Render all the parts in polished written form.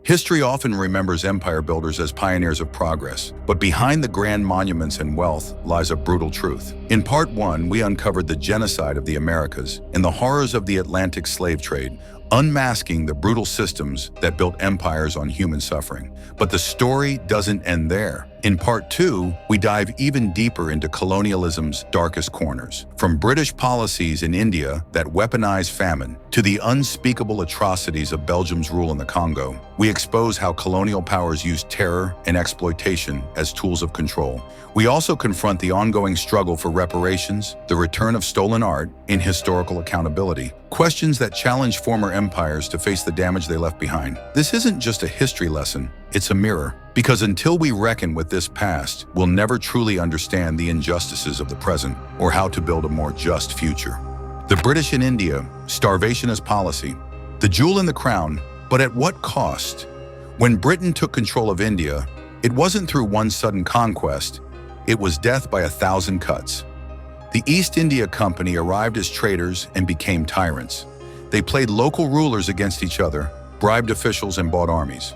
History often remembers empire builders as pioneers of progress, but behind the grand monuments and wealth lies a brutal truth. In Part 1, we uncovered the genocide of the Americas and the horrors of the Atlantic slave trade, unmasking the brutal systems that built empires on human suffering. But the story doesn't end there. In Part 2, we dive even deeper into colonialism's darkest corners. From British policies in India that weaponized famine to the unspeakable atrocities of Belgium's rule in the Congo, we expose how colonial powers used terror and exploitation as tools of control. We also confront the ongoing struggle for reparations, the return of stolen art, and historical accountability. Questions that challenge former empires to face the damage they left behind. This isn't just a history lesson, it's a mirror. Because until we reckon with this past, we'll never truly understand the injustices of the present or how to build a more just future. The British in India, starvation as policy, the jewel in the crown, but at what cost? When Britain took control of India, it wasn't through one sudden conquest, it was death by 1,000 cuts. The East India Company arrived as traders and became tyrants. They played local rulers against each other, bribed officials, and bought armies.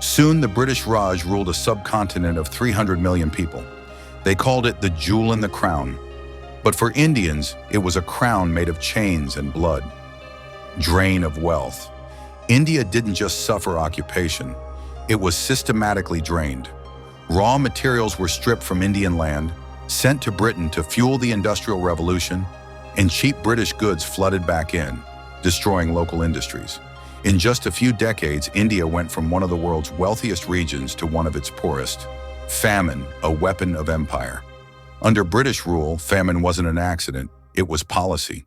Soon, the British Raj ruled a subcontinent of 300 million people. They called it the jewel in the crown. But for Indians, it was a crown made of chains and blood. Drain of wealth. India didn't just suffer occupation, it was systematically drained. Raw materials were stripped from Indian land, sent to Britain to fuel the Industrial Revolution, and cheap British goods flooded back in, destroying local industries. In just a few decades, India went from one of the world's wealthiest regions to one of its poorest. Famine, a weapon of empire. Under British rule, famine wasn't an accident, it was policy.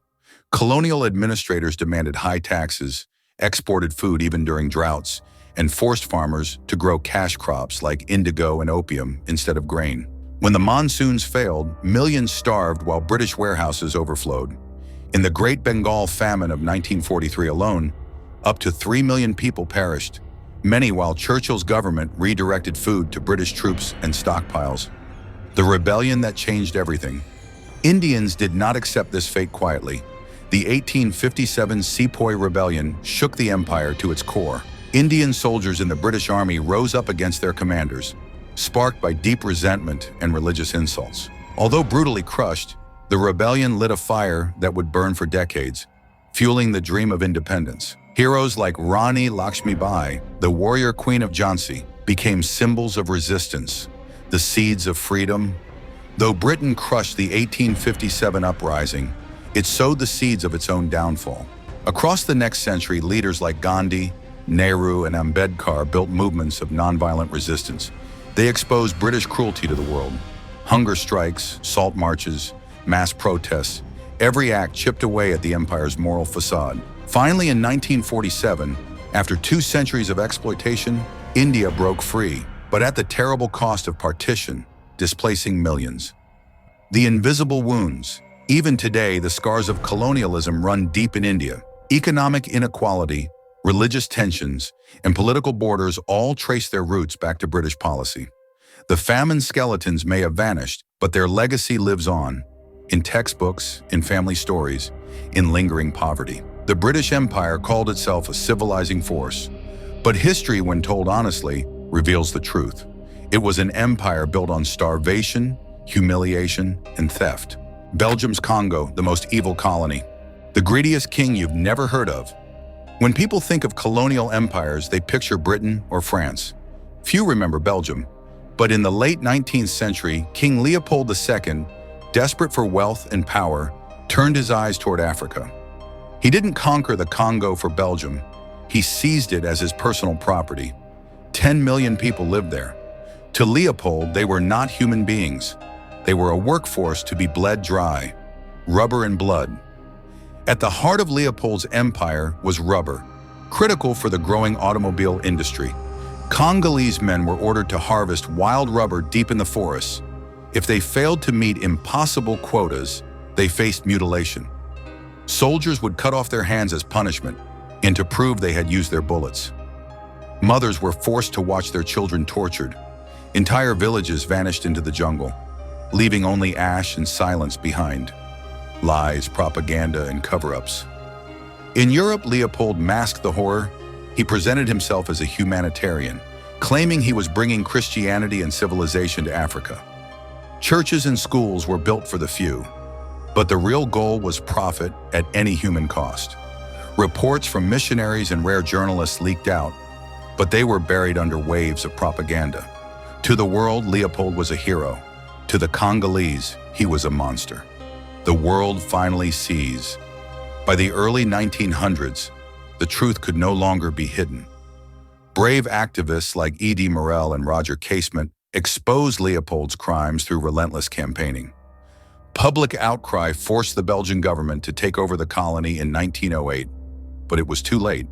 Colonial administrators demanded high taxes, exported food even during droughts, and forced farmers to grow cash crops like indigo and opium instead of grain. When the monsoons failed, millions starved while British warehouses overflowed. In the Great Bengal Famine of 1943 alone, up to 3 million people perished, many while Churchill's government redirected food to British troops and stockpiles. The rebellion that changed everything. Indians did not accept this fate quietly. The 1857 Sepoy Rebellion shook the empire to its core. Indian soldiers in the British Army rose up against their commanders, sparked by deep resentment and religious insults. Although brutally crushed, the rebellion lit a fire that would burn for decades, fueling the dream of independence. Heroes like Rani Lakshmibai, the warrior queen of Jhansi, became symbols of resistance, the seeds of freedom. Though Britain crushed the 1857 uprising, it sowed the seeds of its own downfall. Across the next century, leaders like Gandhi, Nehru, and Ambedkar built movements of nonviolent resistance. They exposed British cruelty to the world. Hunger strikes, salt marches, mass protests, every act chipped away at the empire's moral facade. Finally, in 1947, after 2 centuries of exploitation, India broke free, but at the terrible cost of partition, displacing millions. The invisible wounds. Even today, the scars of colonialism run deep in India. Economic inequality, religious tensions, and political borders all trace their roots back to British policy. The famine skeletons may have vanished, but their legacy lives on, in textbooks, in family stories, in lingering poverty. The British Empire called itself a civilizing force, but history, when told honestly, reveals the truth. It was an empire built on starvation, humiliation, and theft. Belgium's Congo, the most evil colony. The greediest king you've never heard of. When people think of colonial empires, they picture Britain or France. Few remember Belgium. But in the late 19th century, King Leopold II, desperate for wealth and power, turned his eyes toward Africa. He didn't conquer the Congo for Belgium. He seized it as his personal property. 10 million people lived there. To Leopold, they were not human beings. They were a workforce to be bled dry, rubber and blood. At the heart of Leopold's empire was rubber, critical for the growing automobile industry. Congolese men were ordered to harvest wild rubber deep in the forests. If they failed to meet impossible quotas, they faced mutilation. Soldiers would cut off their hands as punishment, and to prove they had used their bullets. Mothers were forced to watch their children tortured. Entire villages vanished into the jungle, leaving only ash and silence behind. Lies, propaganda, and cover-ups. In Europe, Leopold masked the horror. He presented himself as a humanitarian, claiming he was bringing Christianity and civilization to Africa. Churches and schools were built for the few, but the real goal was profit at any human cost. Reports from missionaries and rare journalists leaked out, but they were buried under waves of propaganda. To the world, Leopold was a hero. To the Congolese, he was a monster. The world finally sees. By the early 1900s, the truth could no longer be hidden. Brave activists like E.D. Morel and Roger Casement exposed Leopold's crimes through relentless campaigning. Public outcry forced the Belgian government to take over the colony in 1908, but it was too late.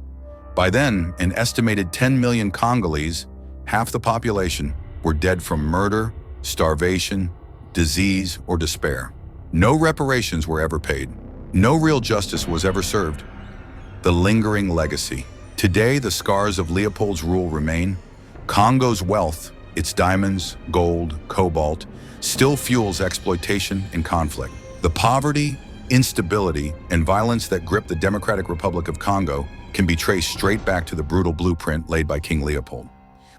By then, an estimated 10 million Congolese, half the population, were dead from murder, starvation, disease, or despair. No reparations were ever paid. No real justice was ever served. The lingering legacy. Today, the scars of Leopold's rule remain. Congo's wealth, its diamonds, gold, cobalt, still fuels exploitation and conflict. The poverty, instability, and violence that grip the Democratic Republic of Congo can be traced straight back to the brutal blueprint laid by King Leopold.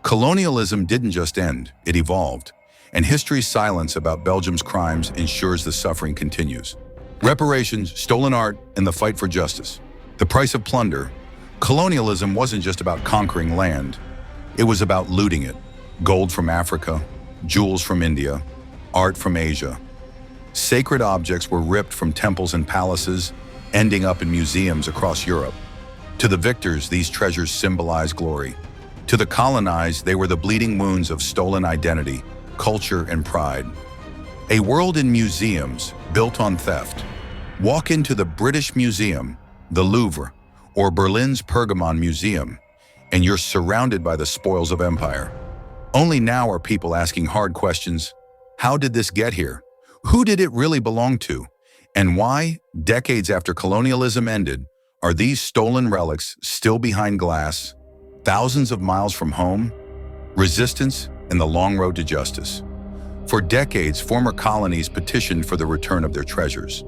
Colonialism didn't just end, it evolved, and history's silence about Belgium's crimes ensures the suffering continues. Reparations, stolen art, and the fight for justice. The price of plunder. Colonialism wasn't just about conquering land, it was about looting it. Gold from Africa, jewels from India, art from Asia. Sacred objects were ripped from temples and palaces, ending up in museums across Europe. To the victors, these treasures symbolize glory. To the colonized, they were the bleeding wounds of stolen identity, culture, and pride. A world in museums, built on theft. Walk into the British Museum, the Louvre, or Berlin's Pergamon Museum, and you're surrounded by the spoils of empire. Only now are people asking hard questions. How did this get here? Who did it really belong to? And why, decades after colonialism ended, are these stolen relics still behind glass, thousands of miles from home? Resistance and the long road to justice. For decades, former colonies petitioned for the return of their treasures.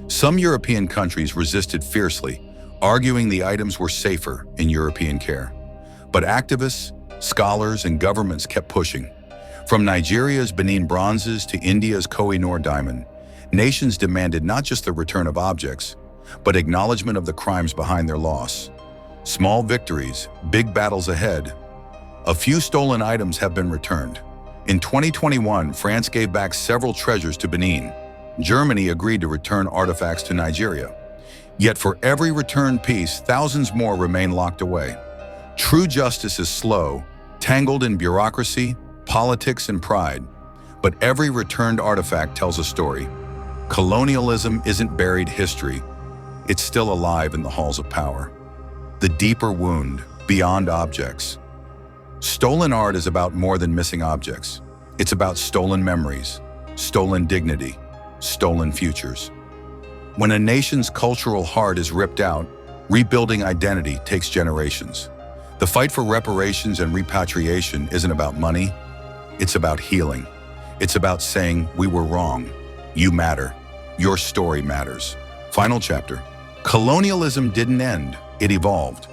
Some European countries resisted fiercely, arguing the items were safer in European care. But activists, scholars, and governments kept pushing. From Nigeria's Benin bronzes to India's Koh-i-Noor diamond, nations demanded not just the return of objects, but acknowledgement of the crimes behind their loss. Small victories, big battles ahead. A few stolen items have been returned. In 2021, France gave back several treasures to Benin. Germany agreed to return artifacts to Nigeria. Yet for every returned piece, thousands more remain locked away. True justice is slow, tangled in bureaucracy, politics, and pride. But every returned artifact tells a story. Colonialism isn't buried history. It's still alive in the halls of power. The deeper wound, beyond objects. Stolen art is about more than missing objects. It's about stolen memories, stolen dignity, stolen futures. When a nation's cultural heart is ripped out, rebuilding identity takes generations. The fight for reparations and repatriation isn't about money, it's about healing. It's about saying, we were wrong, you matter, your story matters. Final chapter. Colonialism didn't end, it evolved.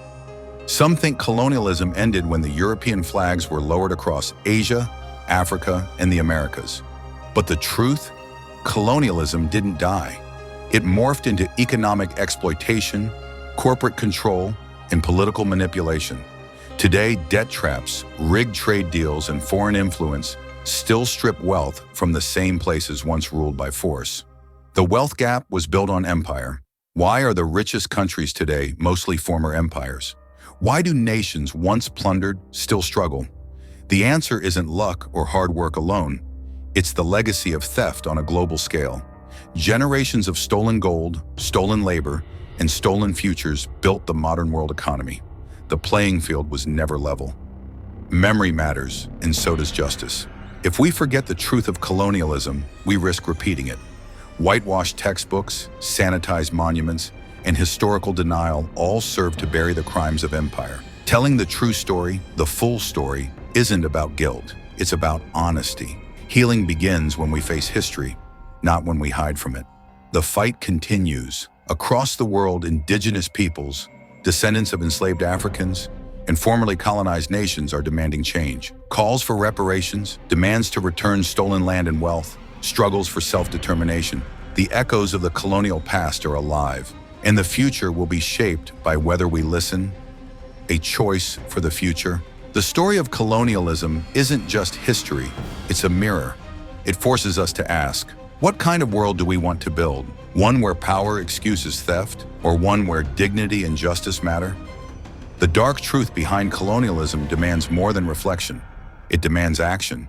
Some think colonialism ended when the European flags were lowered across Asia, Africa, and the Americas. But the truth? Colonialism didn't die. It morphed into economic exploitation, corporate control, and political manipulation. Today, debt traps, rigged trade deals, and foreign influence still strip wealth from the same places once ruled by force. The wealth gap was built on empire. Why are the richest countries today mostly former empires? Why do nations once plundered still struggle? The answer isn't luck or hard work alone. It's the legacy of theft on a global scale. Generations of stolen gold, stolen labor, and stolen futures built the modern world economy. The playing field was never level. Memory matters, and so does justice. If we forget the truth of colonialism, we risk repeating it. Whitewashed textbooks, sanitized monuments, and historical denial all serve to bury the crimes of empire. Telling the true story, the full story, isn't about guilt. It's about honesty. Healing begins when we face history, not when we hide from it. The fight continues. Across the world, indigenous peoples, descendants of enslaved Africans, and formerly colonized nations are demanding change. Calls for reparations, demands to return stolen land and wealth, struggles for self-determination. The echoes of the colonial past are alive, and the future will be shaped by whether we listen. A choice for the future. The story of colonialism isn't just history, it's a mirror. It forces us to ask, what kind of world do we want to build? One where power excuses theft, or one where dignity and justice matter? The dark truth behind colonialism demands more than reflection. It demands action.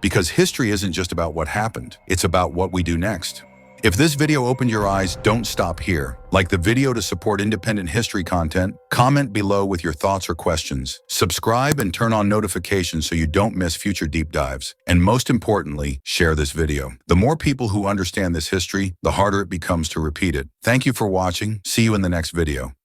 Because history isn't just about what happened, it's about what we do next. If this video opened your eyes, don't stop here. Like the video to support independent history content, comment below with your thoughts or questions. Subscribe and turn on notifications so you don't miss future deep dives. And most importantly, share this video. The more people who understand this history, the harder it becomes to repeat it. Thank you for watching. See you in the next video.